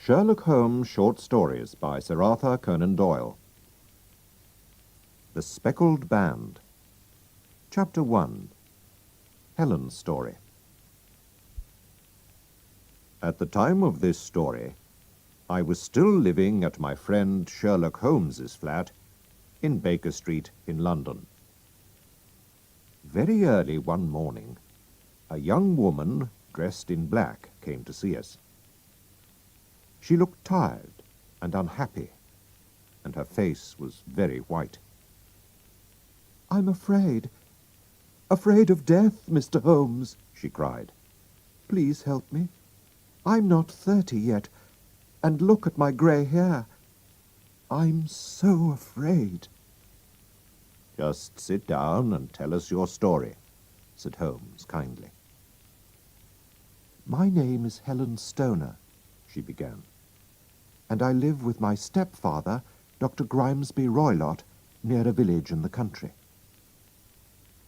Sherlock Holmes Short Stories by Sir Arthur Conan Doyle. The Speckled Band. Chapter 1. Helen's Story. At the time of this story, I was still living at my friend Sherlock Holmes's flat in Baker Street in London. Very early one morning, a young woman dressed in black came to see us. She looked tired and unhappy, and her face was very white. "I'm afraid of death, Mr. Holmes," she cried. "Please help me. I'm not 30 yet, and look at my grey hair. I'm so afraid." "Just sit down and tell us your story," said Holmes kindly. "My name is Helen Stoner," she began, "and I live with my stepfather, Dr. Grimesby Roylott, near a village in the country.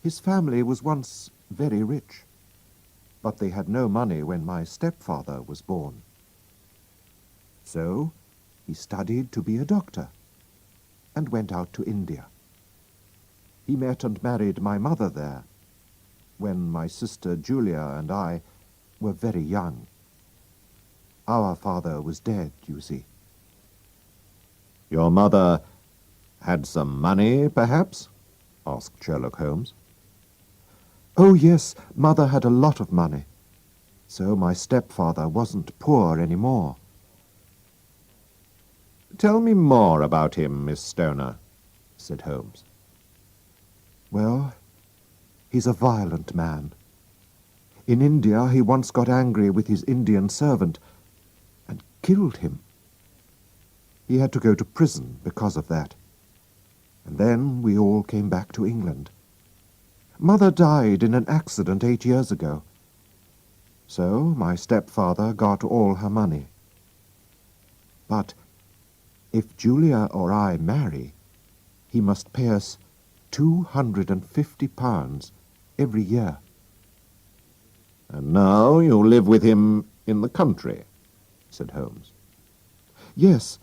His family was once very rich, but they had no money when my stepfather was born. So he studied to be a doctor and went out to India. He met and married my mother there when my sister Julia and I were very young. Our father was dead, you see." "Your mother had some money, perhaps?" asked Sherlock Holmes. "Oh, yes, Mother had a lot of money, so my stepfather wasn't poor any more." "Tell me more about him, Miss Stoner," said Holmes. "Well, he's a violent man. In India he once got angry with his Indian servant and killed him. He had to go to prison because of that. And then we all came back to England. Mother died in an accident 8 years ago. So my stepfather got all her money. But if Julia or I marry, he must pay us £250 every year." "And now you live with him in the country," said Holmes. "Yes,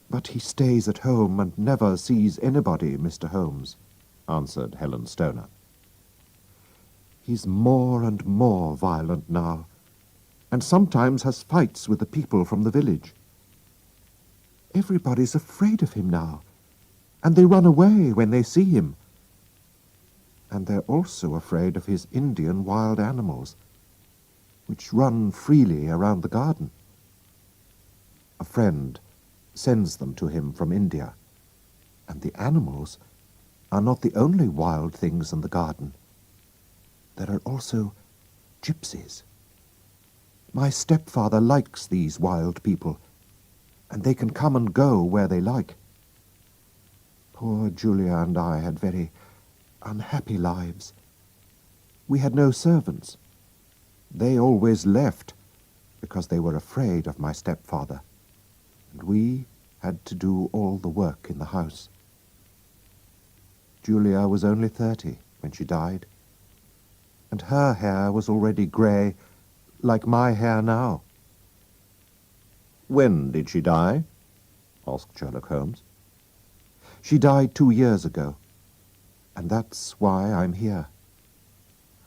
but he stays at home and never sees anybody, Mr. Holmes," answered Helen Stoner. "He's more and more violent now, and sometimes has fights with the people from the village. Everybody's afraid of him now, and they run away when they see him. And they're also afraid of his Indian wild animals, which run freely around the garden. A friend sends them to him from India, and the animals are not the only wild things in the garden. There are also gypsies. My stepfather likes these wild people, and they can come and go where they like. Poor Julia and I had very unhappy lives. We had no servants. They always left because they were afraid of my stepfather, and we had to do all the work in the house. Julia was only 30 when she died, and her hair was already grey, like my hair now." "When did she die?" asked Sherlock Holmes. "She died 2 years ago, and that's why I'm here.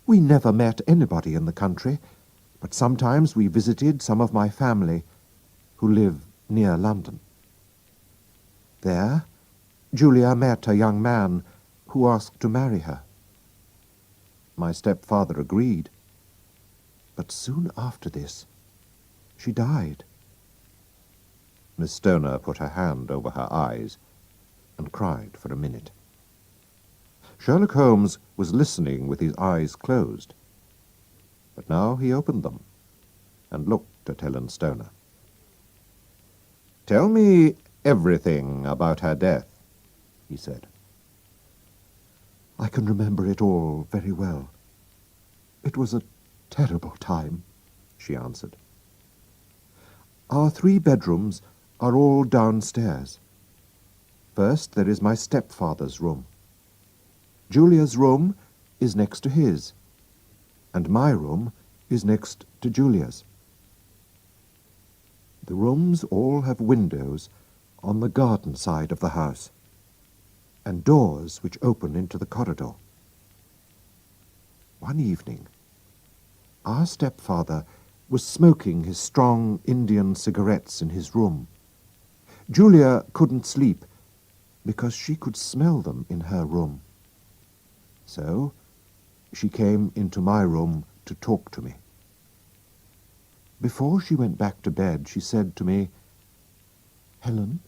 We never met anybody in the country, but sometimes we visited some of my family who live near London. There, Julia met a young man who asked to marry her. My stepfather agreed, but soon after this, she died." Miss Stoner put her hand over her eyes and cried for a minute. Sherlock Holmes was listening with his eyes closed, but now he opened them and looked at Helen Stoner. "Tell me everything about her death," he said. "I can remember it all very well. It was a terrible time," she answered. "Our 3 bedrooms are all downstairs. First there is my stepfather's room. Julia's room is next to his, and my room is next to Julia's. The rooms all have windows on the garden side of the house, and doors which open into the corridor. One evening, our stepfather was smoking his strong Indian cigarettes in his room. Julia couldn't sleep because she could smell them in her room. So she came into my room to talk to me. Before she went back to bed, she said to me, "Helen,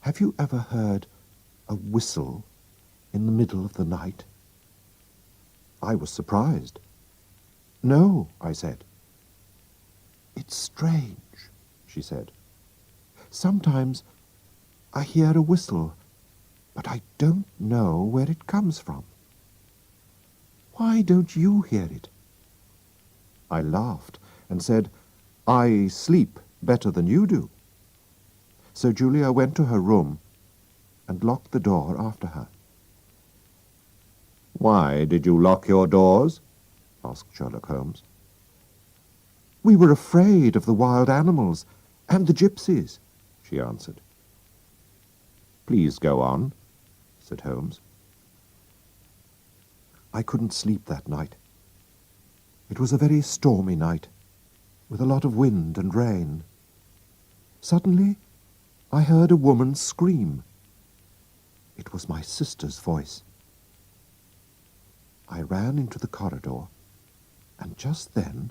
have you ever heard a whistle in the middle of the night?" I was surprised. "No," I said. "It's strange," she said. "Sometimes I hear a whistle, but I don't know where it comes from. Why don't you hear it?" I laughed and said, "I sleep better than you do." So Julia went to her room and locked the door after her. "Why did you lock your doors?" asked Sherlock Holmes. "We were afraid of the wild animals and the gypsies," she answered. "Please go on," said Holmes. I couldn't sleep that night. It was a very stormy night, with a lot of wind and rain. Suddenly, I heard a woman scream. It was my sister's voice. I ran into the corridor, and just then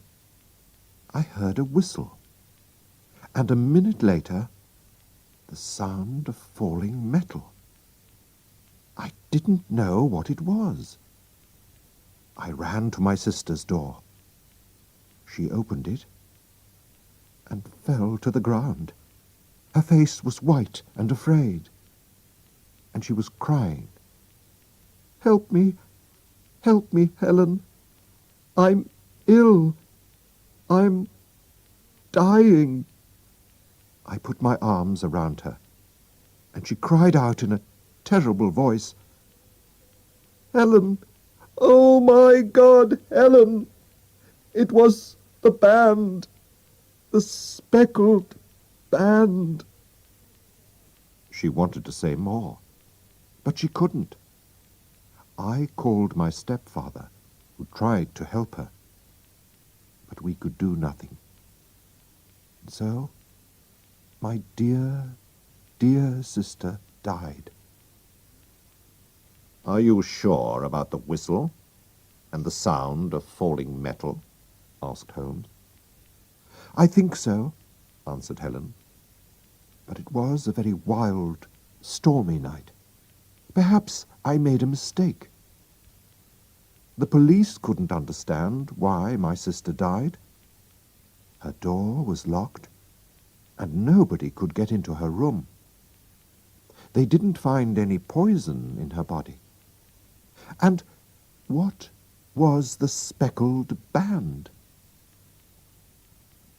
I heard a whistle, and a minute later the sound of falling metal. I didn't know what it was. I ran to my sister's door. She opened it and fell to the ground. Her face was white and afraid, and she was crying. "Help me! Help me, Helen! I'm ill! I'm dying!" I put my arms around her, and she cried out in a terrible voice, "Helen! Oh, my God, Helen! It was the band! The speckled band!" She wanted to say more, but she couldn't. I called my stepfather, who tried to help her, but we could do nothing. And so, my dear, dear sister died. "Are you sure about the whistle and the sound of falling metal?" asked Holmes. "I think so," answered Helen. "But it was a very wild, stormy night. Perhaps I made a mistake. The police couldn't understand why my sister died. Her door was locked, and nobody could get into her room. They didn't find any poison in her body. And what was the speckled band?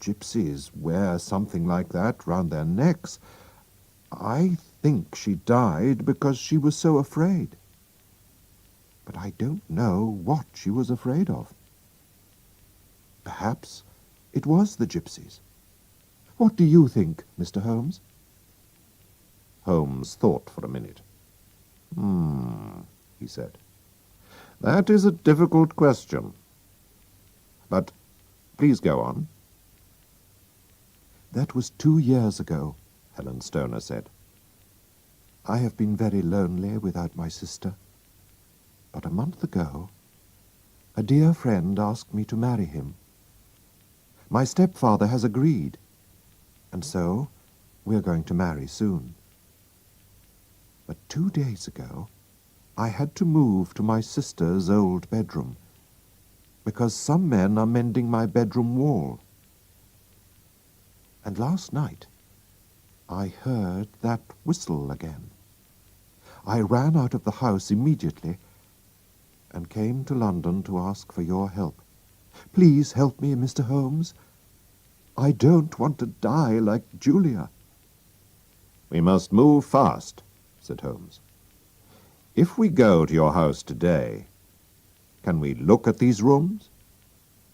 Gypsies wear something like that round their necks. I think she died because she was so afraid. But I don't know what she was afraid of. Perhaps it was the gypsies. What do you think, Mr. Holmes?" Holmes thought for a minute. He said. "That is a difficult question. But please go on." "That was 2 years ago," Helen Stoner said. "I have been very lonely without my sister. But a month ago, a dear friend asked me to marry him. My stepfather has agreed, and so we're going to marry soon. But 2 days ago, I had to move to my sister's old bedroom, because some men are mending my bedroom wall. And last night, I heard that whistle again. I ran out of the house immediately and came to London to ask for your help. Please help me, Mr. Holmes. I don't want to die like Julia." "We must move fast," said Holmes. "If we go to your house today, can we look at these rooms?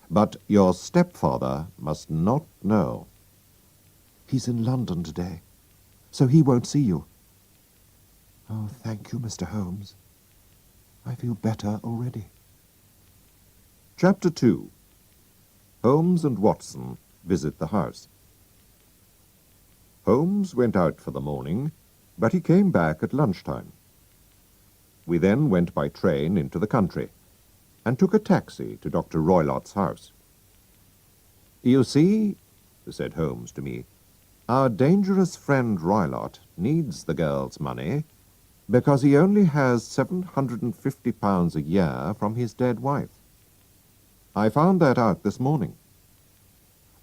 But your stepfather must not know." He's in London today, so he won't see you. Oh, thank you, Mr. Holmes. I feel better already. Chapter 2. Holmes and Watson visit the house. Holmes went out for the morning, but he came back at lunchtime. We then went by train into the country and took a taxi to Dr. Roylott's house. "You see," said Holmes to me, "our dangerous friend Roylott needs the girl's money because he only has £750 a year from his dead wife. I found that out this morning.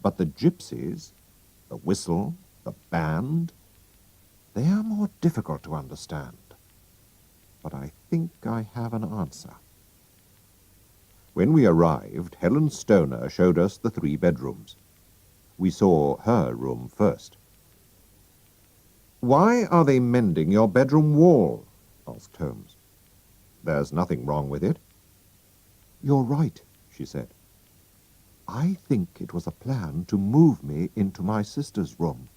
But the gypsies, the whistle, the band, they are more difficult to understand. But I think I have an answer." When we arrived, Helen Stoner showed us the 3 bedrooms. We saw her room first. "Why are they mending your bedroom wall?" asked Holmes. "There's nothing wrong with it." You're right, she said. I think it was a plan to move me into my sister's room.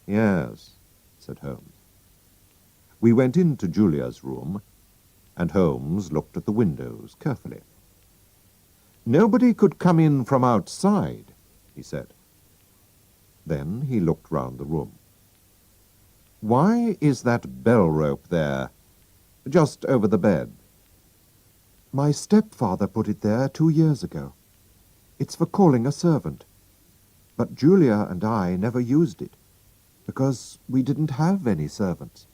"Yes," said Holmes. We went into Julia's room, and Holmes looked at the windows carefully. "Nobody could come in from outside," he said. Then he looked round the room. "Why is that bell rope there, just over the bed?" My stepfather put it there 2 years ago. It's for calling a servant. But Julia and I never used it, because we didn't have any servants.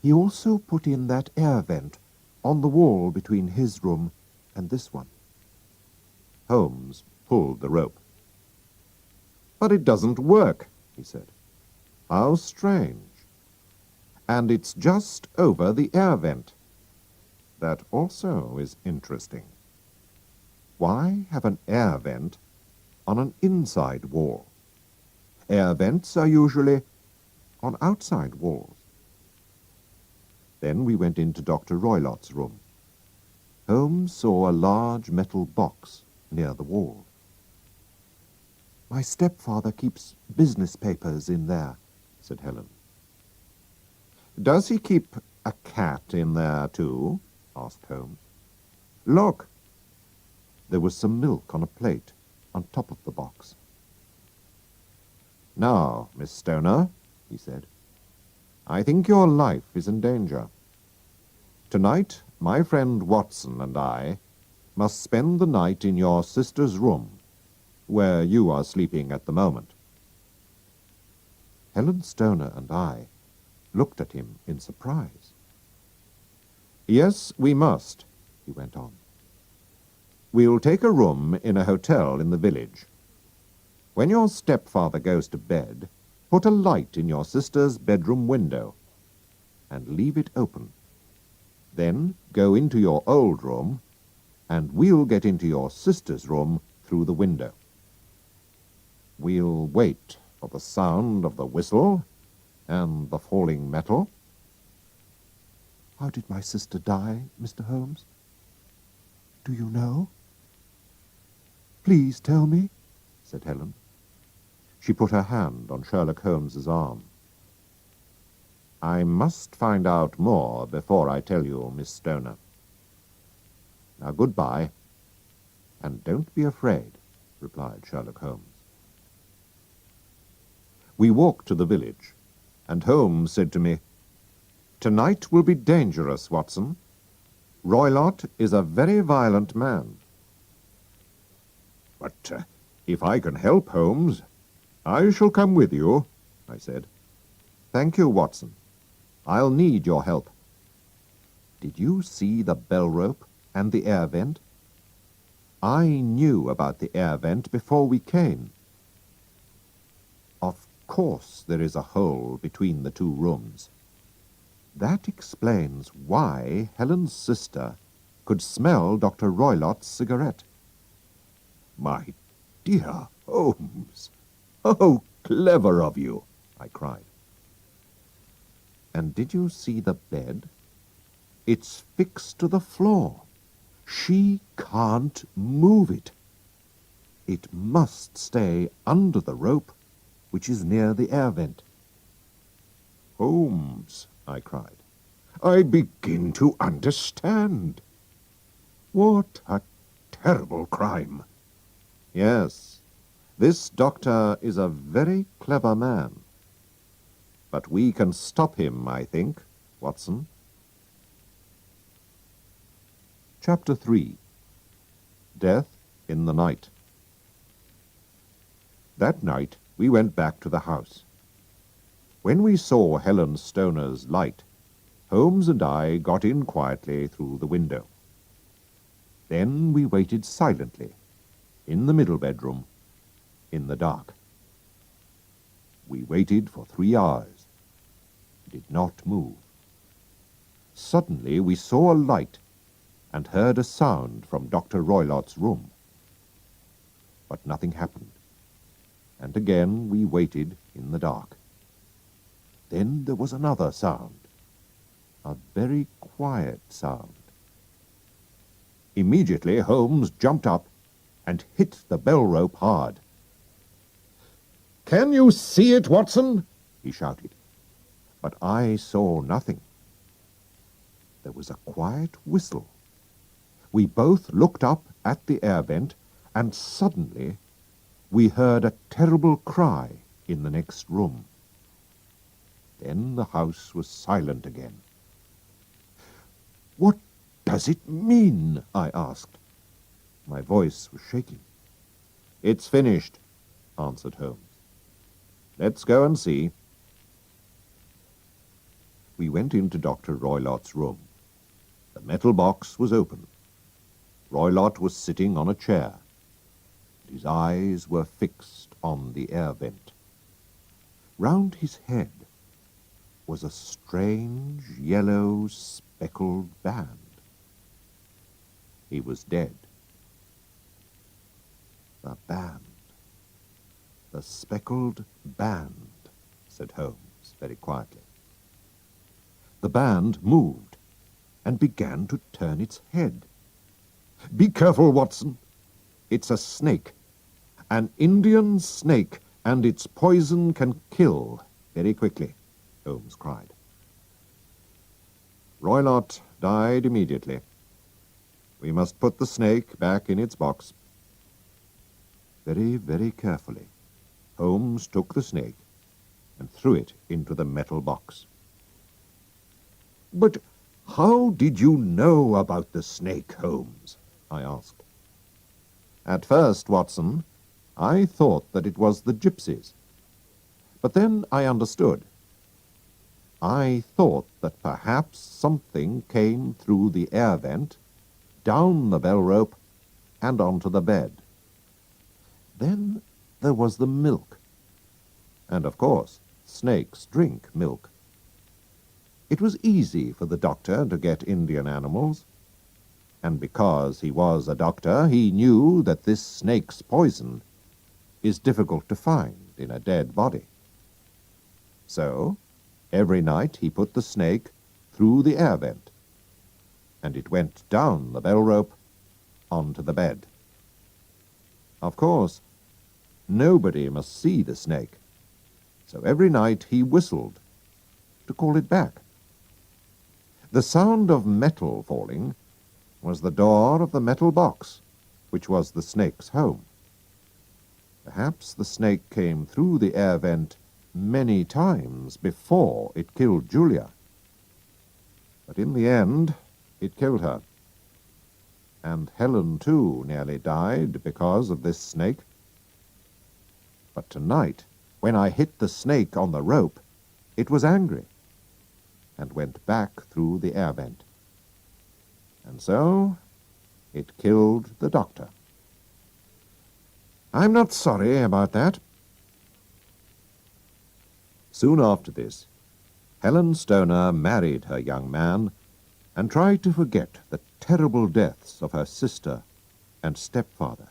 He also put in that air vent on the wall between his room and this one. Holmes pulled the rope. "But it doesn't work," he said. "How strange. And it's just over the air vent. That also is interesting. Why have an air vent on an inside wall? Air vents are usually on outside walls." Then we went into Dr. Roylott's room. Holmes saw a large metal box near the wall. My stepfather keeps business papers in there, said Helen. "Does he keep a cat in there too?" asked Holmes. "Look." There was some milk on a plate on top of the box. "Now, Miss Stoner," he said, "I think your life is in danger. Tonight, my friend Watson and I must spend the night in your sister's room, where you are sleeping at the moment." Helen Stoner and I looked at him in surprise. "Yes, we must," he went on. "We'll take a room in a hotel in the village. When your stepfather goes to bed, put a light in your sister's bedroom window and leave it open. Then go into your old room, and we'll get into your sister's room through the window. We'll wait for the sound of the whistle and the falling metal." How did my sister die, Mr. Holmes? Do you know? Please tell me, said Helen. She put her hand on Sherlock Holmes's arm. "I must find out more before I tell you, Miss Stoner. Now, goodbye, and don't be afraid," replied Sherlock Holmes. We walked to the village, and Holmes said to me, "Tonight will be dangerous, Watson. Roylott is a very violent man." "But if I can help, Holmes, I shall come with you," I said. "Thank you, Watson. I'll need your help. Did you see the bell rope and the air vent? I knew about the air vent before we came. Of course there is a hole between the 2 rooms. That explains why Helen's sister could smell Dr. Roylott's cigarette." "My dear Holmes, how clever of you!" I cried. "And did you see the bed? It's fixed to the floor. She can't move it. It must stay under the rope which is near the air vent. Holmes, I cried, I begin to understand. What a terrible crime. Yes, this doctor is a very clever man. But we can stop him, I think, Watson. Chapter 3. Death in the Night. That night we went back to the house. When we saw Helen Stoner's light, Holmes and I got in quietly through the window. Then we waited silently, in the middle bedroom, in the dark. We waited for 3 hours. Did not move. Suddenly we saw a light and heard a sound from Dr. Roylott's room. But nothing happened, and again we waited in the dark. Then there was another sound, a very quiet sound. Immediately Holmes jumped up and hit the bell rope hard. "Can you see it, Watson?" he shouted. But I saw nothing. There was a quiet whistle. We both looked up at the air vent, and suddenly we heard a terrible cry in the next room. Then the house was silent again. "What does it mean?" I asked. My voice was shaking. "It's finished," answered Holmes. "Let's go and see." We went into Dr. Roylott's room. The metal box was open. Roylott was sitting on a chair. His eyes were fixed on the air vent. Round his head was a strange yellow speckled band. He was dead. "The band, the speckled band," said Holmes very quietly. The band moved and began to turn its head. "Be careful, Watson. It's a snake, an Indian snake, and its poison can kill very quickly," Holmes cried. "Roylott died immediately. We must put the snake back in its box." Very, very carefully, Holmes took the snake and threw it into the metal box. "But how did you know about the snake, Holmes?" I asked. "At first, Watson, I thought that it was the gypsies. But then I understood. I thought that perhaps something came through the air vent, down the bell rope, and onto the bed. Then there was the milk. And of course, snakes drink milk. It was easy for the doctor to get Indian animals, and because he was a doctor, he knew that this snake's poison is difficult to find in a dead body. So, every night he put the snake through the air vent, and it went down the bell rope onto the bed. Of course, nobody must see the snake, so every night he whistled to call it back. The sound of metal falling was the door of the metal box, which was the snake's home. Perhaps the snake came through the air vent many times before it killed Julia. But in the end, it killed her. And Helen, too, nearly died because of this snake. But tonight, when I hit the snake on the rope, it was angry and went back through the air vent. And so it killed the doctor. I'm not sorry about that. Soon after this, Helen Stoner married her young man and tried to forget the terrible deaths of her sister and stepfather.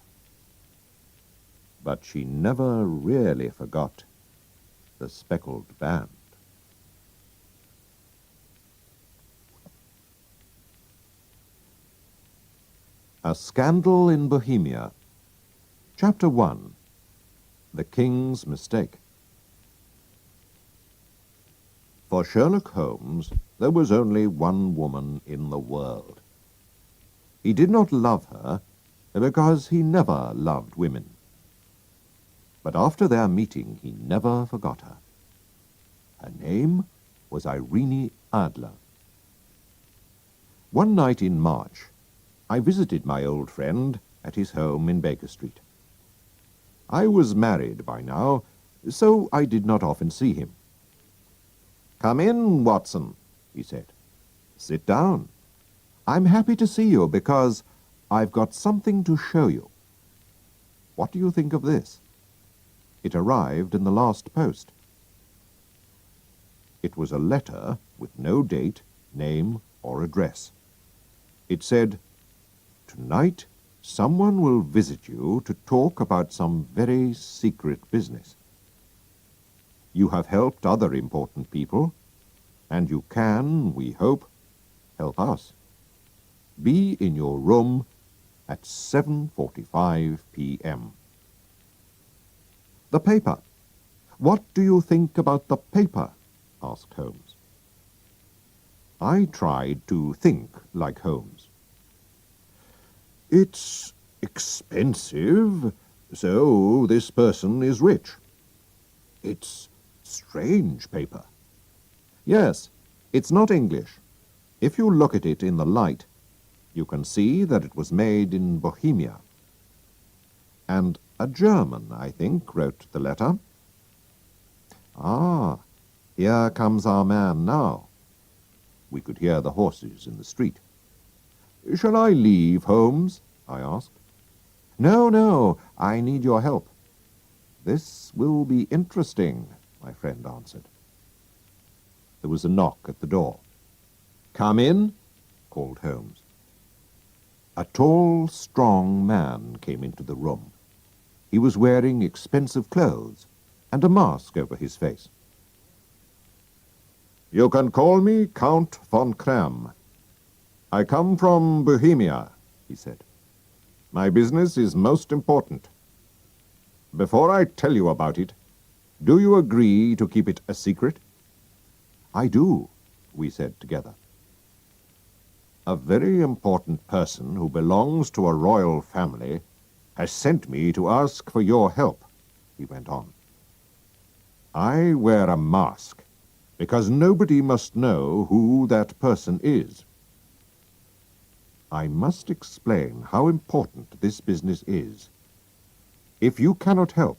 But she never really forgot the speckled band. A Scandal in Bohemia. Chapter 1. The King's Mistake. For Sherlock Holmes, there was only one woman in the world. He did not love her because he never loved women. But after their meeting, he never forgot her. Her name was Irene Adler. One night in March, I visited my old friend at his home in Baker Street. I was married by now, so I did not often see him. "Come in, Watson," he said. "Sit down. I'm happy to see you because I've got something to show you. What do you think of this?" It arrived in the last post. It was a letter with no date, name, or address. It said, "Tonight, someone will visit you to talk about some very secret business. You have helped other important people, and you can, we hope, help us. Be in your room at 7:45 p.m. "The paper. What do you think about the paper?" asked Holmes. I tried to think like Holmes. "It's expensive, so this person is rich. It's strange paper. Yes, it's not English. If you look at it in the light, you can see that it was made in Bohemia. And a German, I think, wrote the letter." "Ah, here comes our man now." We could hear the horses in the street. "Shall I leave, Holmes?" I asked. "No, no, I need your help." "This will be interesting," my friend answered. There was a knock at the door. "Come in," called Holmes. A tall, strong man came into the room. He was wearing expensive clothes and a mask over his face. "You can call me Count von Kram. I come from Bohemia," he said. "My business is most important. Before I tell you about it, do you agree to keep it a secret?" "I do," we said together. "A very important person who belongs to a royal family has sent me to ask for your help," he went on. "I wear a mask because nobody must know who that person is. I must explain how important this business is. If you cannot help,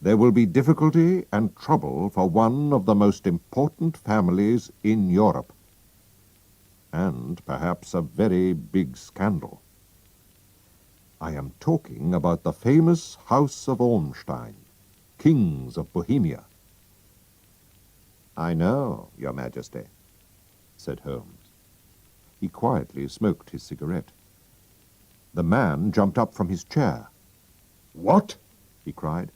there will be difficulty and trouble for one of the most important families in Europe, and perhaps a very big scandal. I am talking about the famous House of Ormstein, kings of Bohemia." "I know, Your Majesty," said Holmes. He quietly smoked his cigarette. The man jumped up from his chair. "What?" he cried.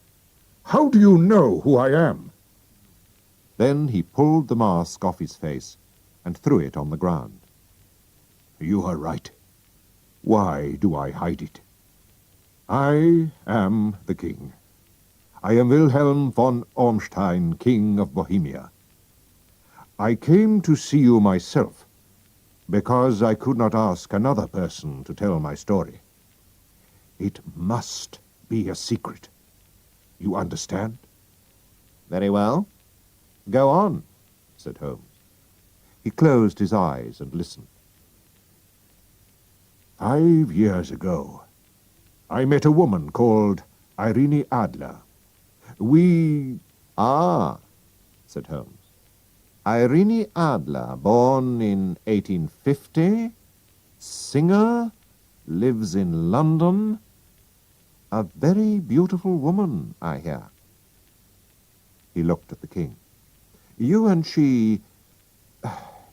"How do you know who I am?" Then he pulled the mask off his face and threw it on the ground. "You are right. Why do I hide it? I am the king. I am Wilhelm von Ormstein, king of Bohemia. I came to see you myself because I could not ask another person to tell my story. It must be a secret. You understand?" "Very well. Go on," said Holmes. He closed his eyes and listened. 5 years ago, I met a woman called Irene Adler. We... "Ah," said Holmes. "Irene Adler, born in 1850, singer, lives in London. A very beautiful woman, I hear." He looked at the king. "You and she...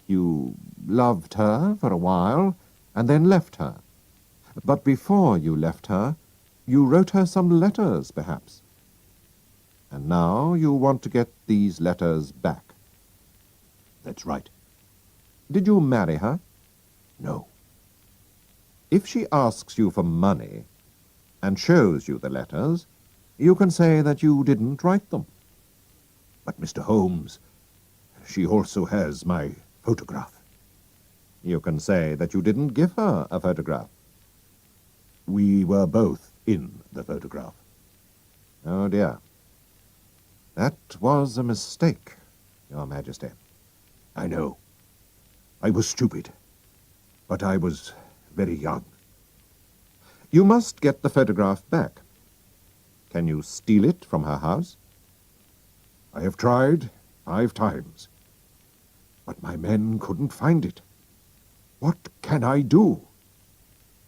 you loved her for a while, and then left her. But before you left her, you wrote her some letters, perhaps. And now you want to get these letters back." "That's right." "Did you marry her?" "No." "If she asks you for money and shows you the letters, you can say that you didn't write them." "But, Mr. Holmes, she also has my photograph. You can say that you didn't give her a photograph. We were both in the photograph. Oh, dear. That was a mistake, Your Majesty. I know. I was stupid. But I was very young. You must get the photograph back. Can you steal it from her house? I have tried 5 times. But my men couldn't find it. What can I do?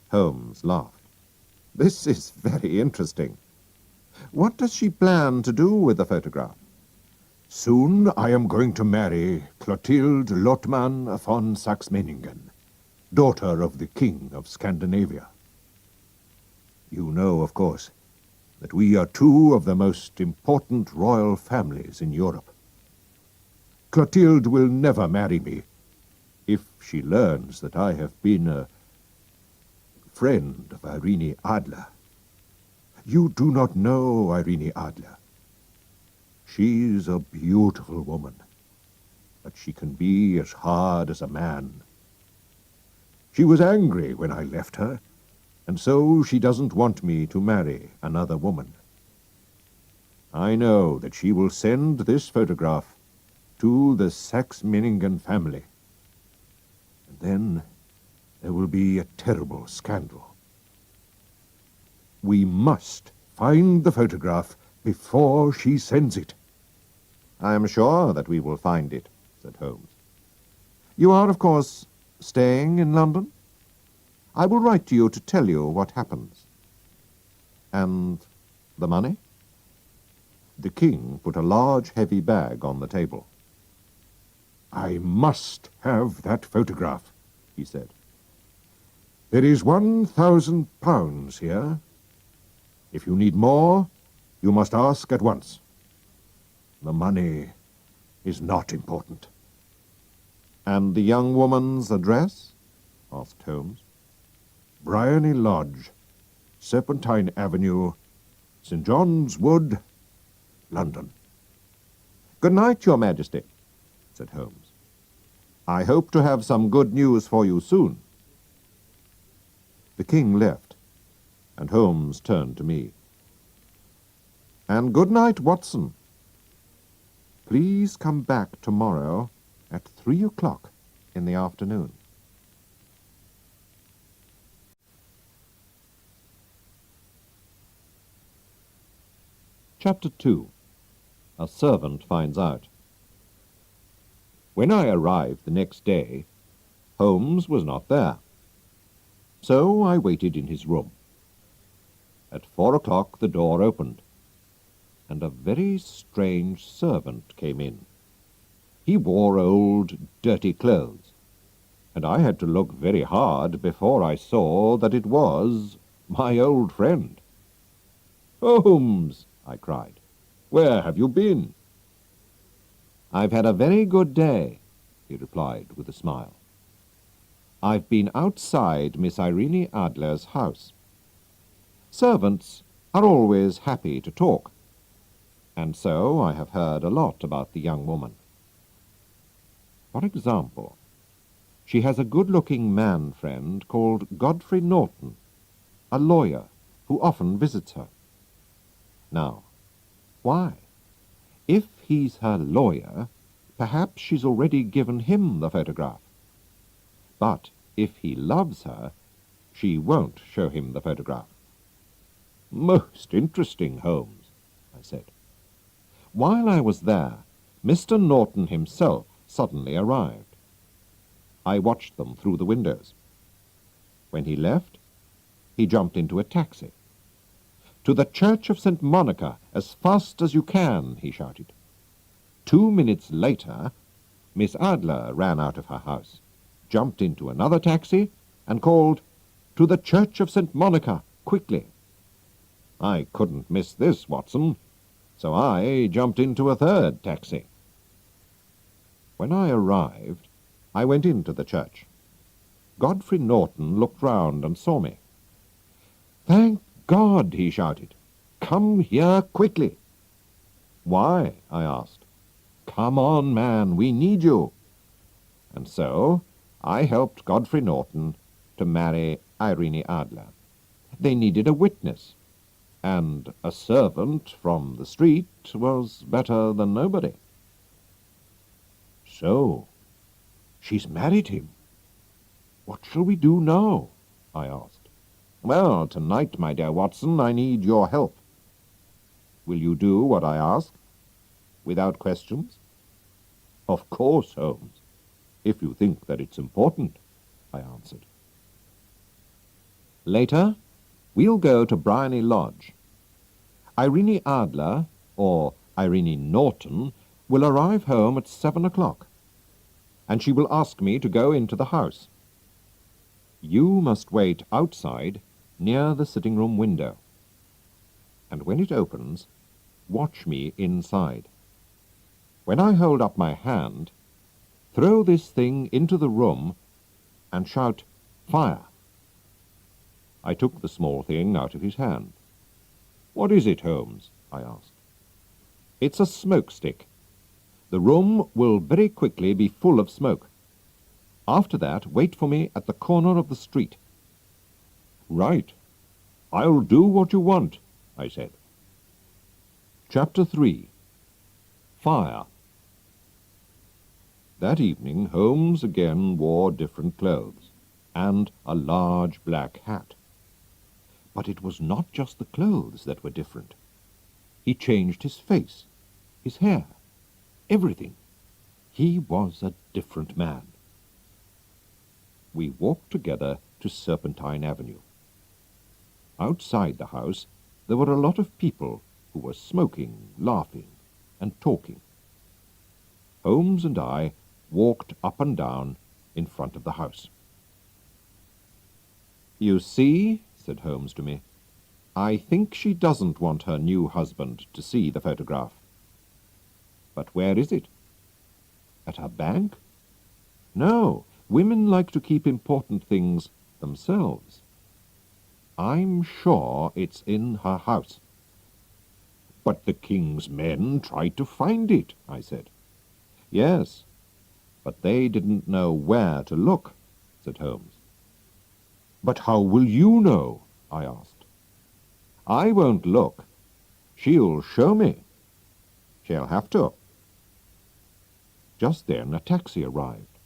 Holmes laughed. This is very interesting. What does she plan to do with the photograph? Soon I am going to marry Clotilde Lotman von Saxe-Meiningen, daughter of the King of Scandinavia. You know, of course, that we are 2 of the most important royal families in Europe. Clotilde will never marry me if she learns that I have been a friend of Irene Adler. You do not know Irene Adler. She's a beautiful woman, but she can be as hard as a man. She was angry when I left her, and so she doesn't want me to marry another woman. I know that she will send this photograph to the Saxe-Meiningen family. And then there will be a terrible scandal. We must find the photograph before she sends it. I am sure that we will find it, said Holmes. You are, of course, staying in London? I will write to you to tell you what happens. And the money? The King put a large, heavy bag on the table. I must have that photograph, he said. There is £1,000 here. If you need more, you must ask at once. The money is not important. And the young woman's address? Asked Holmes. Bryony Lodge, Serpentine Avenue, St. John's Wood, London. Good night, Your Majesty, said Holmes. I hope to have some good news for you soon. The King left, and Holmes turned to me. And good night, Watson. Please come back tomorrow at 3 o'clock in the afternoon. Chapter 2. A Servant Finds Out. When I arrived the next day, Holmes was not there. So I waited in his room. At 4 o'clock the door opened, and a very strange servant came in. He wore old, dirty clothes, and I had to look very hard before I saw that it was my old friend. "Holmes!" I cried. "Where have you been?" "I've had a very good day," he replied with a smile. "I've been outside Miss Irene Adler's house. Servants are always happy to talk, and so I have heard a lot about the young woman. For example, she has a good-looking man friend called Godfrey Norton, a lawyer who often visits her. Now, why? If he's her lawyer, perhaps she's already given him the photograph. But if he loves her, she won't show him the photograph." "Most interesting, Holmes," I said. "While I was there, Mr. Norton himself suddenly arrived. I watched them through the windows. When he left, he jumped into a taxi. 'To the Church of St. Monica, as fast as you can,' he shouted. 2 minutes later, Miss Adler ran out of her house, jumped into another taxi, and called, 'To the Church of St. Monica, quickly.' I couldn't miss this, Watson, so I jumped into a third taxi. When I arrived, I went into the church. Godfrey Norton looked round and saw me. 'Thank God!' he shouted. 'Come here quickly.' 'Why?' I asked. "Come on, man, we need you." And so I helped Godfrey Norton to marry Irene Adler. They needed a witness, and a servant from the street was better than nobody. So, she's married him. What shall we do now? I asked. Well, tonight, my dear Watson, I need your help. Will you do what I ask? Without questions? Of course, Holmes, if you think that it's important, I answered. Later, we'll go to Bryony Lodge. Irene Adler, or Irene Norton, will arrive home at 7 o'clock, and she will ask me to go into the house. You must wait outside near the sitting-room window, and when it opens, watch me inside. When I hold up my hand, throw this thing into the room and shout, "Fire!" I took the small thing out of his hand. "What is it, Holmes?" I asked. "It's a smoke stick. The room will very quickly be full of smoke. After that, wait for me at the corner of the street." "Right. I'll do what you want," I said. Chapter 3. Fire. That evening Holmes again wore different clothes, and a large black hat. But it was not just the clothes that were different. He changed his face, his hair, everything. He was a different man. We walked together to Serpentine Avenue. Outside the house there were a lot of people who were smoking, laughing, and talking. Holmes and I walked up and down in front of the house. "You see," said Holmes to me, "I think she doesn't want her new husband to see the photograph." "But where is it?" "At her bank?" "No, women like to keep important things themselves. I'm sure it's in her house." "But the king's men tried to find it," I said. "Yes, but they didn't know where to look," said Holmes. "But how will you know?" I asked. "I won't look. She'll show me. She'll have to." Just then a taxi arrived.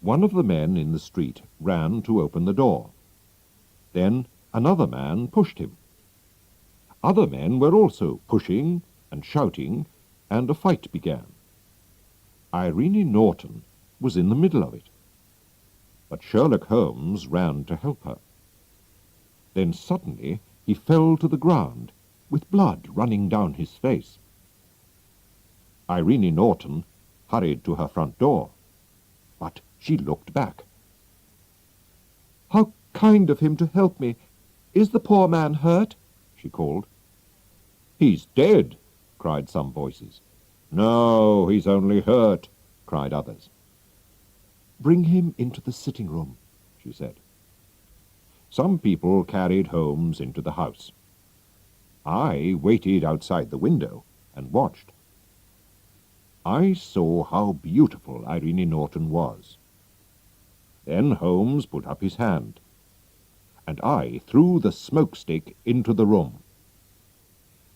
One of the men in the street ran to open the door. Then another man pushed him. Other men were also pushing and shouting, and a fight began. Irene Norton was in the middle of it, but Sherlock Holmes ran to help her. Then suddenly he fell to the ground, with blood running down his face. Irene Norton hurried to her front door, but she looked back. "How kind of him to help me! Is the poor man hurt?" she called. "He's dead," cried some voices. "No, he's only hurt," cried others. "Bring him into the sitting-room," she said. Some people carried Holmes into the house. I waited outside the window and watched. I saw how beautiful Irene Norton was. Then Holmes put up his hand, and I threw the smoke stick into the room.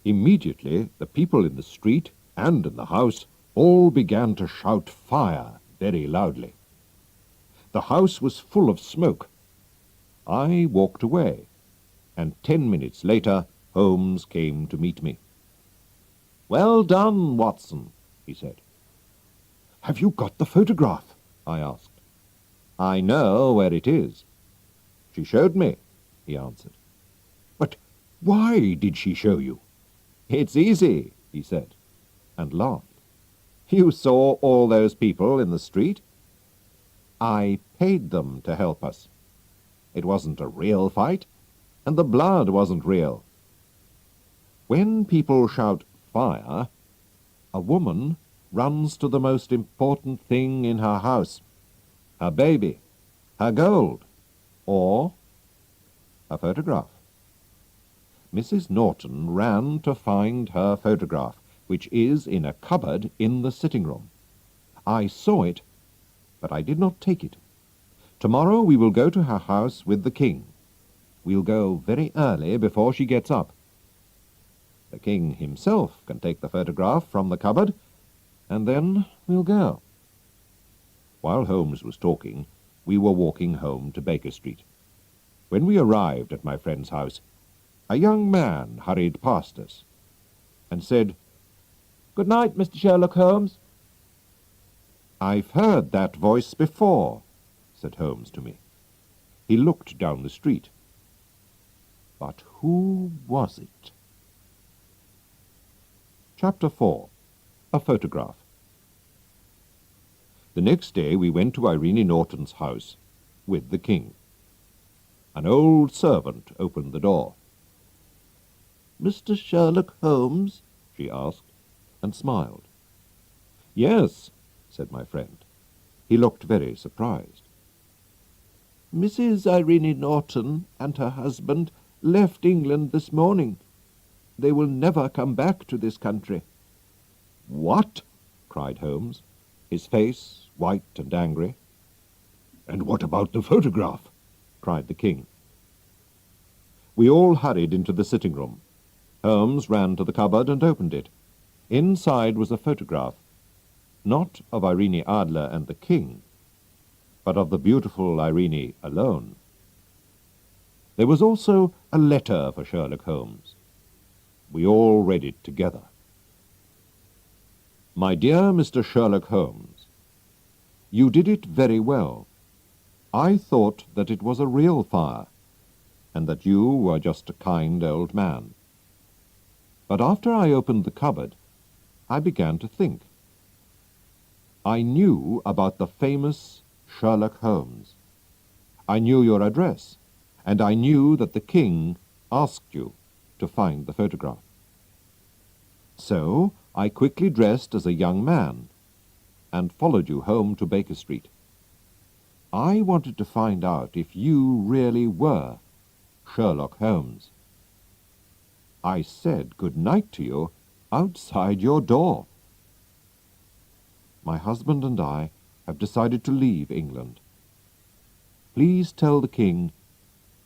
Immediately the people in the street and in the house all began to shout "Fire!" very loudly. The house was full of smoke. I walked away, and 10 minutes later Holmes came to meet me. "Well done, Watson," he said. "Have you got the photograph?" I asked. "I know where it is. She showed me," he answered. "But why did she show you?" "It's easy," he said, and laughed. "You saw all those people in the street? I paid them to help us. It wasn't a real fight, and the blood wasn't real. When people shout 'fire,' a woman runs to the most important thing in her house, her baby, her gold, or a photograph. Mrs. Norton ran to find her photograph, which is in a cupboard in the sitting-room. I saw it, but I did not take it. Tomorrow we will go to her house with the king. We'll go very early before she gets up. The king himself can take the photograph from the cupboard, and then we'll go." While Holmes was talking, we were walking home to Baker Street. When we arrived at my friend's house, a young man hurried past us and said, "Good night, Mr. Sherlock Holmes." "I've heard that voice before," said Holmes to me. He looked down the street. But who was it? Chapter 4. A Photograph. The next day we went to Irene Norton's house with the king. An old servant opened the door. "Mr. Sherlock Holmes?" she asked, and smiled. "Yes," said my friend. He looked very surprised. "Mrs. Irene Norton and her husband left England this morning. They will never come back to this country." "What?" cried Holmes, his face white and angry. "And what about the photograph?" cried the king. We all hurried into the sitting-room. Holmes ran to the cupboard and opened it. Inside was a photograph, not of Irene Adler and the king, but of the beautiful Irene alone. There was also a letter for Sherlock Holmes. We all read it together. "My dear Mr. Sherlock Holmes, you did it very well. I thought that it was a real fire, and that you were just a kind old man. But after I opened the cupboard, I began to think. I knew about the famous Sherlock Holmes. I knew your address, and I knew that the king asked you to find the photograph. So I quickly dressed as a young man and followed you home to Baker Street. I wanted to find out if you really were Sherlock Holmes. I said good night to you outside your door. My husband and I have decided to leave England. Please tell the king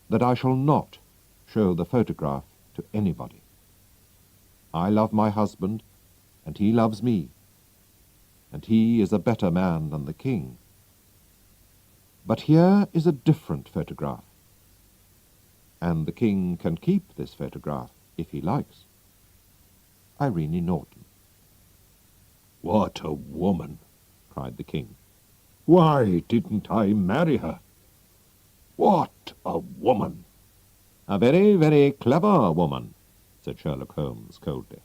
that I shall not show the photograph to anybody. I love my husband, and he loves me, and he is a better man than the king. But here is a different photograph, and the king can keep this photograph if he likes. Irene Norton." "What a woman!" cried the king. "Why didn't I marry her? What a woman!" "A very, very clever woman," said Sherlock Holmes coldly.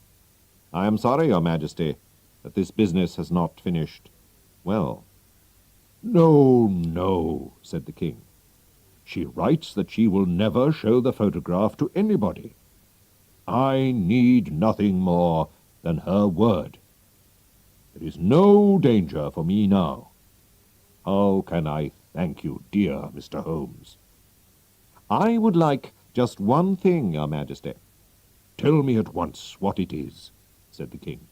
"I am sorry, Your Majesty, that this business has not finished well." "No, no," said the king. "She writes that she will never show the photograph to anybody. I need nothing more than her word. There is no danger for me now. How can I thank you, dear Mr. Holmes?" "I would like just one thing, Your Majesty." "Tell me at once what it is," said the king.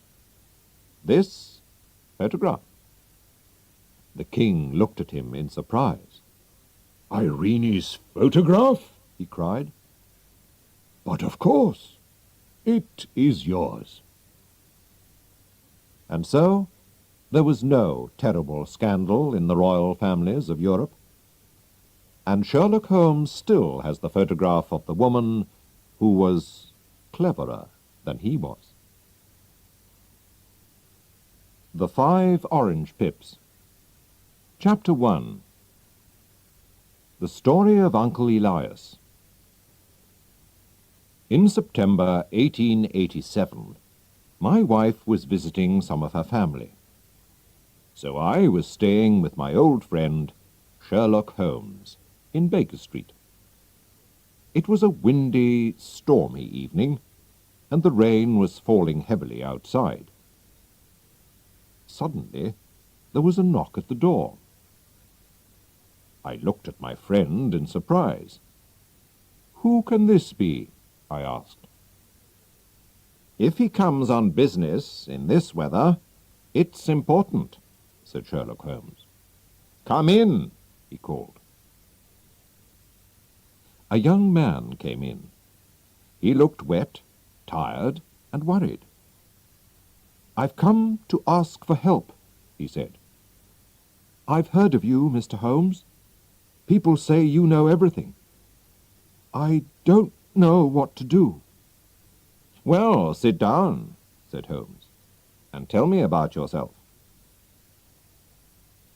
"This photograph." The king looked at him in surprise. "Irene's photograph?" he cried. "But of course, it is yours." And so there was no terrible scandal in the royal families of Europe, and Sherlock Holmes still has the photograph of the woman who was cleverer than he was. The 5 Orange Pips. Chapter 1. The Story of Uncle Elias. In September 1887, my wife was visiting some of her family. So I was staying with my old friend, Sherlock Holmes, in Baker Street. It was a windy, stormy evening, and the rain was falling heavily outside. Suddenly, there was a knock at the door. I looked at my friend in surprise. "Who can this be?" I asked. If he comes on business in this weather, it's important, said Sherlock Holmes. Come in, he called. A young man came in. He looked wet, tired, and worried. "I've come to ask for help," he said. "I've heard of you, Mr. Holmes. People say you know everything. I don't know what to do." "Well, sit down," said Holmes, "and tell me about yourself."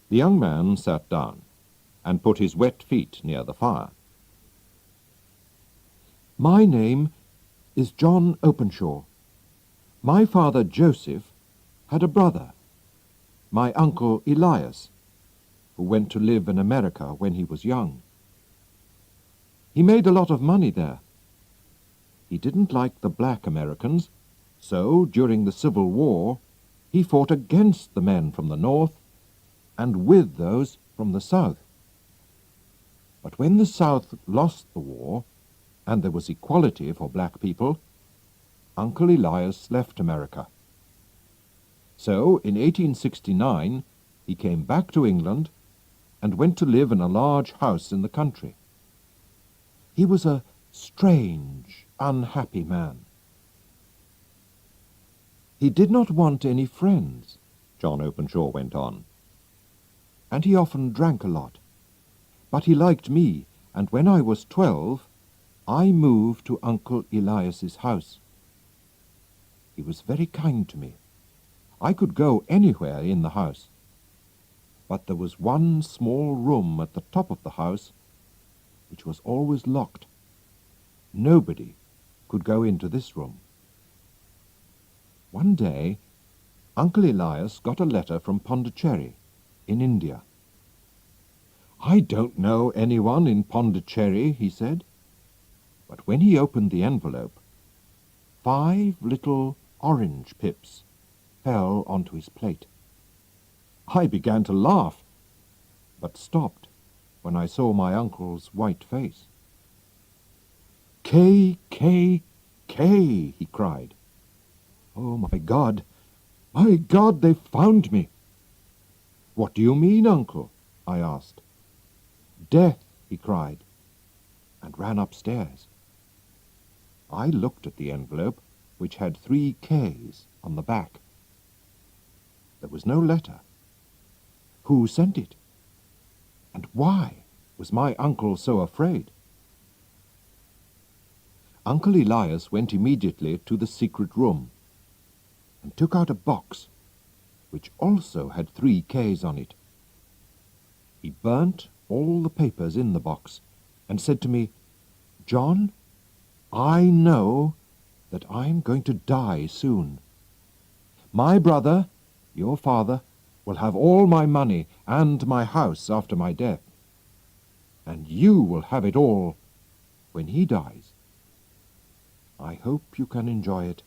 The young man sat down and put his wet feet near the fire. "My name is John Openshaw. My father, Joseph, had a brother, my uncle Elias, who went to live in America when he was young. He made a lot of money there. He didn't like the black Americans, so during the Civil War he fought against the men from the North and with those from the South. But when the South lost the war and there was equality for black people, Uncle Elias left America. So in 1869 he came back to England and went to live in a large house in the country. He was a strange, unhappy man. He did not want any friends, John Openshaw went on, and he often drank a lot. But he liked me, and when I was 12, I moved to Uncle Elias's house. He was very kind to me. I could go anywhere in the house. But there was one small room at the top of the house which was always locked. Nobody could go into this room. One day, Uncle Elias got a letter from Pondicherry, in India. "I don't know anyone in Pondicherry," he said. But when he opened the envelope, 5 little orange pips fell onto his plate. I began to laugh, but stopped when I saw my uncle's white face. "K, K, K," he cried. "Oh, my God, they've found me." "What do you mean, Uncle?" I asked. "Death," he cried, and ran upstairs. I looked at the envelope, which had 3 Ks on the back. There was no letter. Who sent it? And why was my uncle so afraid? Uncle Elias went immediately to the secret room and took out a box which also had 3 Ks on it. He burnt all the papers in the box and said to me, "John, I know that I'm going to die soon. My brother, your father, will have all my money and my house after my death, and you will have it all when he dies. I hope you can enjoy it,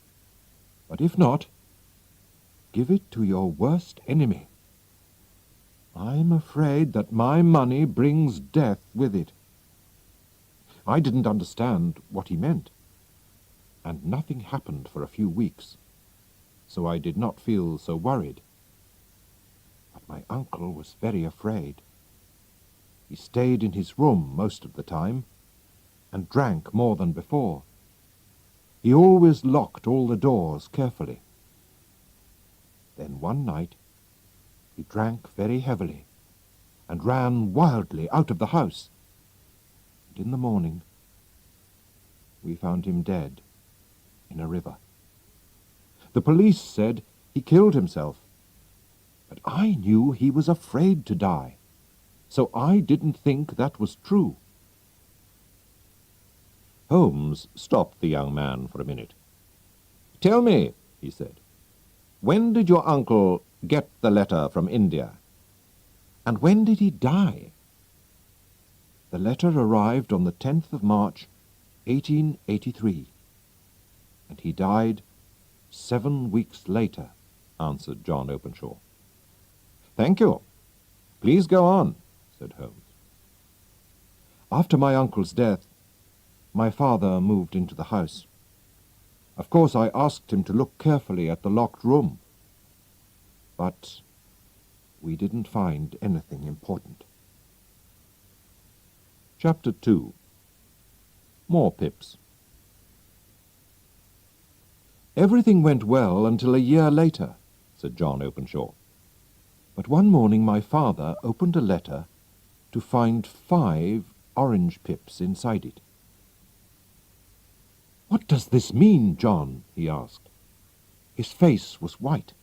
but if not, give it to your worst enemy. I'm afraid that my money brings death with it." I didn't understand what he meant, and nothing happened for a few weeks, so I did not feel so worried. But my uncle was very afraid. He stayed in his room most of the time, and drank more than before. He always locked all the doors carefully. Then one night he drank very heavily and ran wildly out of the house. And in the morning we found him dead in a river. The police said he killed himself, but I knew he was afraid to die, so I didn't think that was true. Holmes stopped the young man for a minute. "Tell me," he said, "when did your uncle get the letter from India? And when did he die?" "The letter arrived on the 10th of March, 1883, and he died 7 weeks later," answered John Openshaw. "Thank you. Please go on," said Holmes. "After my uncle's death, my father moved into the house. Of course, I asked him to look carefully at the locked room, but we didn't find anything important. Chapter 2. More pips. Everything went well until a year later, said John Openshaw. but one morning my father opened a letter to find 5 orange pips inside it. "What does this mean, John?" he asked. His face was white.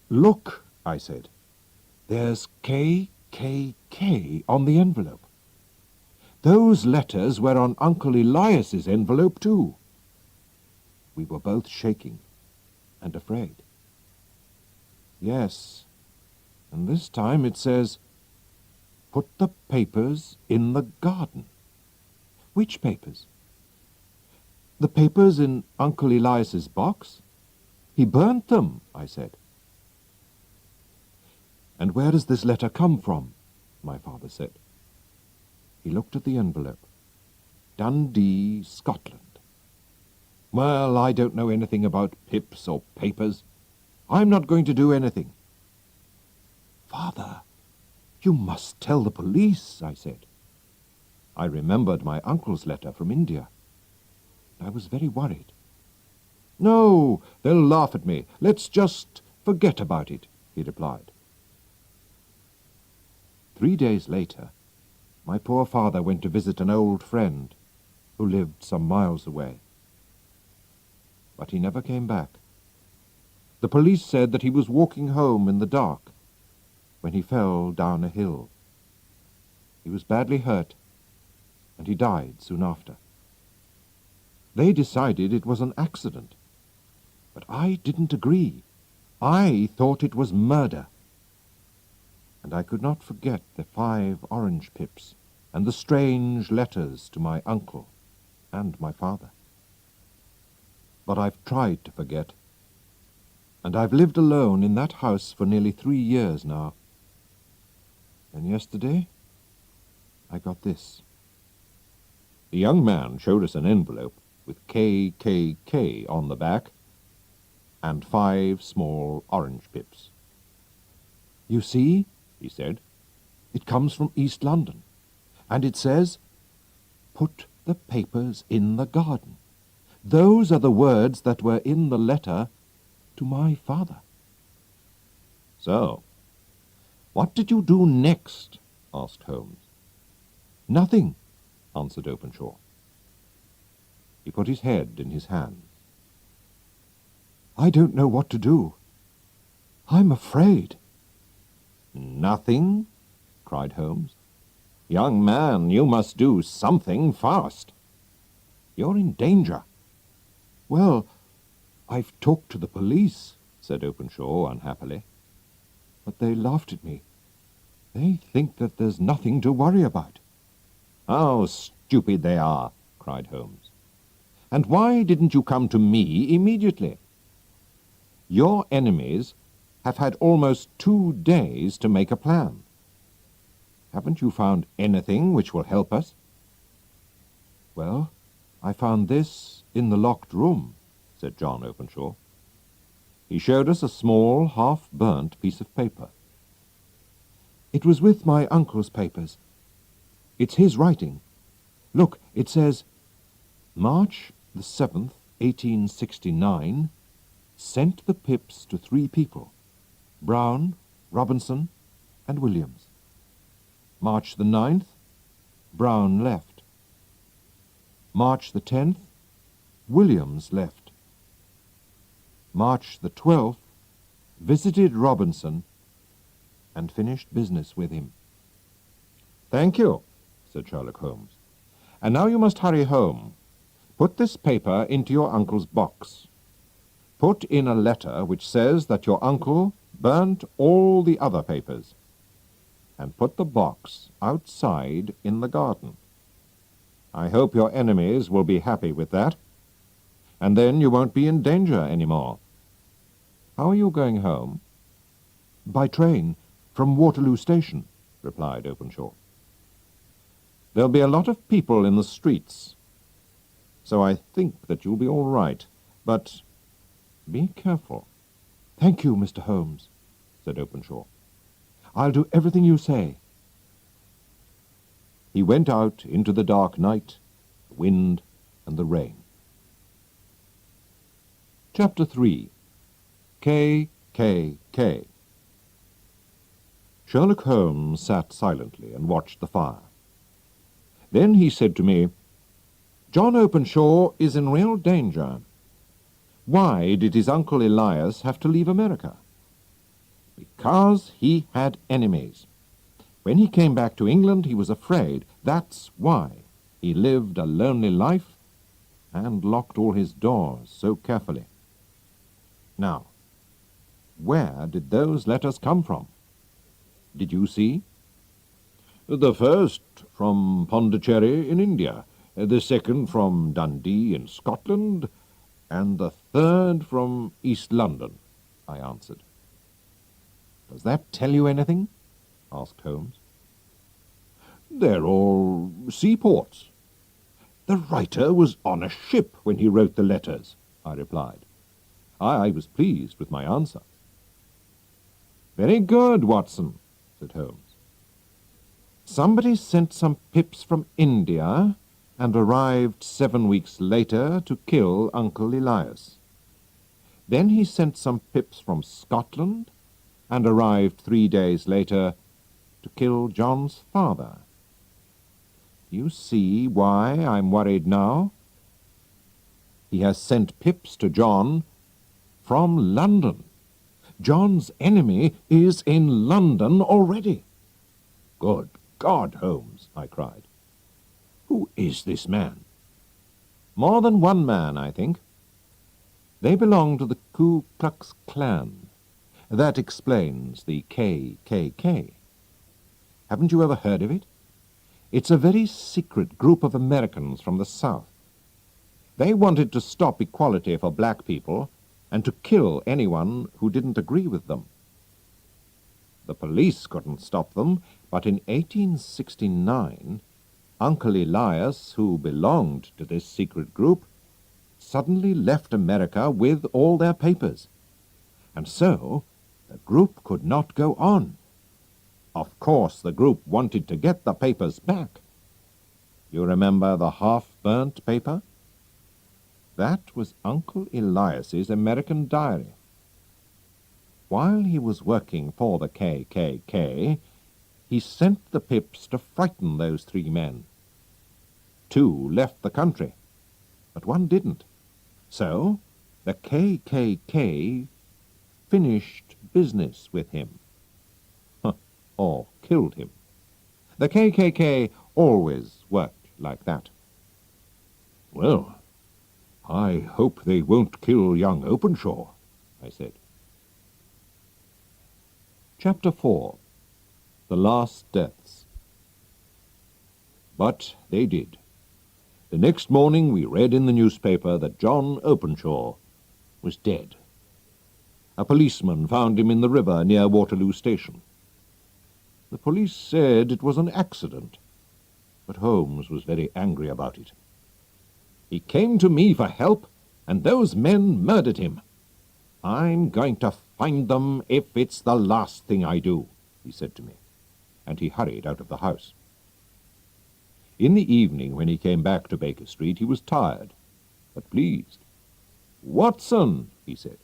"Look," I said. "There's KKK on the envelope. Those letters were on Uncle Elias's envelope too." We were both shaking and afraid. "Yes, and this time it says, 'Put the papers in the garden.'" "Which papers?" "The papers in Uncle Elias's box. He burnt them," I said. "And where does this letter come from?" my father said. He looked at the envelope. "Dundee, Scotland." "Well, I don't know anything about pips or papers. I'm not going to do anything." "Father, you must tell the police," I said. I remembered my uncle's letter from India. I was very worried. "No, they'll laugh at me. Let's just forget about it," he replied. 3 days later, my poor father went to visit an old friend who lived some miles away. But he never came back. The police said that he was walking home in the dark when he fell down a hill. He was badly hurt, and he died soon after. They decided it was an accident, but I didn't agree. I thought it was murder. And I could not forget the 5 orange pips and the strange letters to my uncle and my father. But I've tried to forget, and I've lived alone in that house for nearly 3 years now. And yesterday, I got this. The young man showed us an envelope with KKK on the back and 5 small orange pips. "You see," he said, "it comes from East London, and it says, 'Put the papers in the garden.' Those are the words that were in the letter to my father." "So, what did you do next?" asked Holmes. "Nothing," answered Openshaw. He put his head in his hands. "I don't know what to do. I'm afraid." "Nothing?" cried Holmes. "Young man, you must do something fast. You're in danger." "Well, I've talked to the police," said Openshaw unhappily. "but they laughed at me. They think that there's nothing to worry about." "How stupid they are!" cried Holmes. "And why didn't you come to me immediately? Your enemies have had almost 2 days to make a plan. Haven't you found anything which will help us?" "Well, I found this in the locked room," said John Openshaw. He showed us a small, half-burnt piece of paper. "It was with my uncle's papers. It's his writing. Look, it says, 'March the 7th, 1869, sent the pips to 3 people, Brown, Robinson, and Williams. March the 9th, Brown left. March the 10th, Williams left. March the 12th, visited Robinson and finished business with him.'" "Thank you," said Sherlock Holmes. "And now you must hurry home. Put this paper into your uncle's box. Put in a letter which says that your uncle burnt all the other papers. And put the box outside in the garden. I hope your enemies will be happy with that. And then you won't be in danger any more. How are you going home?" "By train, from Waterloo Station," replied Openshaw. "There'll be a lot of people in the streets. so I think that you'll be all right. But be careful." "Thank you, Mr. Holmes," said Openshaw. "I'll do everything you say." He went out into the dark night, the wind and the rain. Chapter 3. K. Sherlock Holmes sat silently and watched the fire. Then he said to me, "John Openshaw is in real danger. Why did his uncle Elias have to leave America? Because he had enemies. When he came back to England, he was afraid. That's why he lived a lonely life and locked all his doors so carefully. Now, where did those letters come from? Did you see?" "The first from Pondicherry in India, the second from Dundee in Scotland, and the third from East London," I answered. "Does that tell you anything?" asked Holmes. "They're all seaports. The writer was on a ship when he wrote the letters," I replied. I was pleased with my answer. "Very good, Watson," said Holmes. "Somebody sent some pips from India and arrived 7 weeks later to kill Uncle Elias. Then he sent some pips from Scotland and arrived 3 days later to kill John's father. You see why I'm worried now? He has sent pips to John from London. John's enemy is in London already." "Good God, Holmes," I cried. "Who is this man?" "More than one man, I think. They belong to the Ku Klux Klan. That explains the KKK. Haven't you ever heard of it? It's a very secret group of Americans from the South. They wanted to stop equality for black people and to kill anyone who didn't agree with them. The police couldn't stop them, but in 1869, Uncle Elias, who belonged to this secret group, suddenly left America with all their papers. And so the group could not go on. Of course, the group wanted to get the papers back. You remember the half-burnt paper? That was Uncle Elias's American diary. While he was working for the KKK, he sent the pips to frighten those 3 men. 2 left the country, but 1 didn't. So the KKK finished business with him. Or killed him. The KKK always worked like that." "Well, I hope they won't kill young Openshaw," I said. Chapter 4. The Last Deaths. But they did. The next morning we read in the newspaper that John Openshaw was dead. A policeman found him in the river near Waterloo Station. The police said it was an accident, but Holmes was very angry about it. "He came to me for help, and those men murdered him. I'm going to find them if it's the last thing I do," he said to me, and he hurried out of the house. In the evening, when he came back to Baker Street, he was tired, but pleased. "Watson," he said,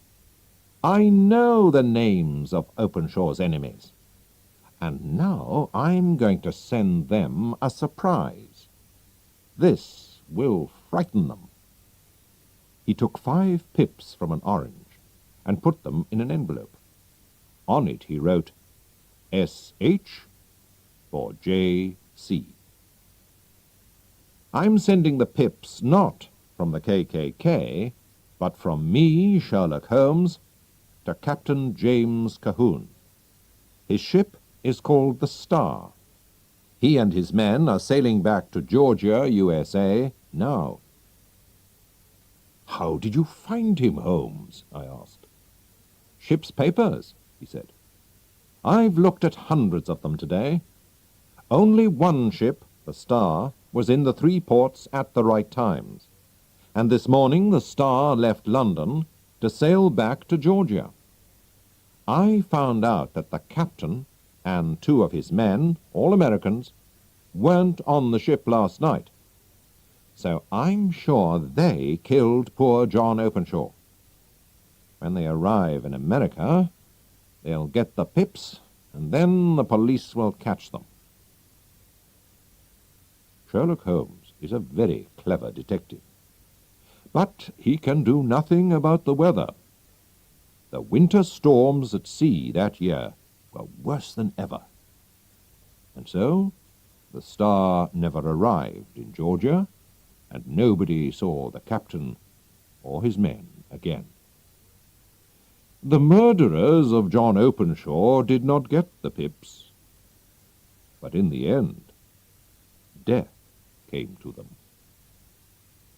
"I know the names of Openshaw's enemies, and now I'm going to send them a surprise. This will frighten them." He took 5 pips from an orange and put them in an envelope. On it he wrote, "S.H. for J.C." I'm sending the pips not from the KKK, but from me, Sherlock Holmes, to Captain James Cahoon. His ship is called the Star. He and his men are sailing back to Georgia, USA, now. "How did you find him, Holmes?" I asked. "Ship's papers," he said. "I've looked at hundreds of them today. Only one ship, the Star, was in the 3 ports at the right times. and this morning the Star left London to sail back to Georgia. I found out that the captain and 2 of his men, all Americans, weren't on the ship last night. So I'm sure they killed poor John Openshaw. When they arrive in America, they'll get the pips, and then the police will catch them. Sherlock Holmes is a very clever detective. But he can do nothing about the weather. The winter storms at sea that year were worse than ever. And so the Star never arrived in Georgia, and nobody saw the captain or his men again. The murderers of John Openshaw did not get the pips, but in the end, death came to them.